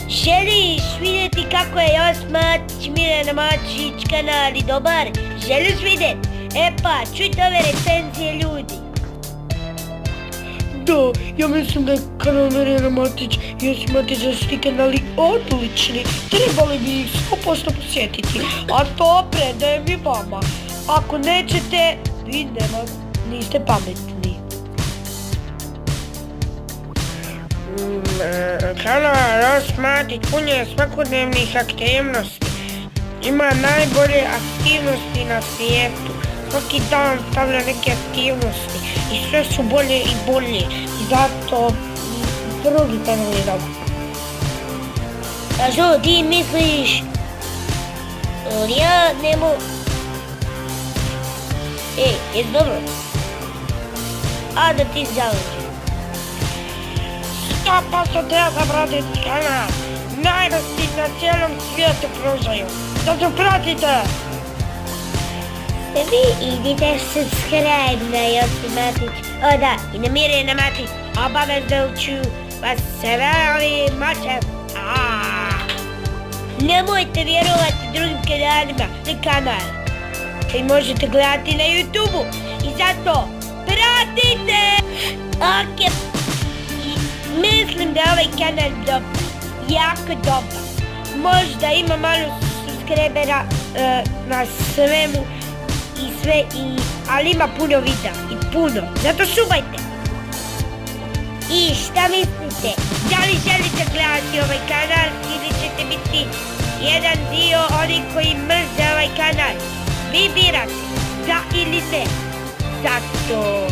Želiš vidjeti kako je Josip Matić, Mirjana Matić kanali dobar? Želiš vidjeti? E pa, čujte ove recenzije ljudi. Da, ja mislim da je kanal Mirjana Matić i Josip Matić da su ti kanali odlični. Trebali bi ih 100% posjetiti, a to predajem i vama. Ako nećete, vi niste pametni. Kanal Josip Matić pun je svakodnevnih aktivnosti. Ima najbolje aktivnosti na svijetu. Svaki dan stavlja neke aktivnosti i sve su bolje i bolje. I zato drugi kanal je dobro. A što ti misliš? Ja ne mogu... jesi dobro? A da ti zalađe. 100% treba zapratiti kanal. Najgosti na cijelom svijetu pružaju. Zato pratite! Vi idite subscribe na Josip Matić. O da, i na Mirjana Matić. Obavezno ću vas sve mačem. Nemojte vjerovati drugim kanalima na kanal. Vi možete gledati na YouTube-u. I zato pratite! Ok. Mislim da je ovaj kanal dobar. Jako dobar. Možda ima malo subscribera na svemu i sve, ali ima puno videa i puno. Zato šubajte. I šta mislite? Da li želite gledati ovaj kanal ili ćete biti jedan dio onih koji mrze ovaj kanal? Vi birate, da ili ne. Zato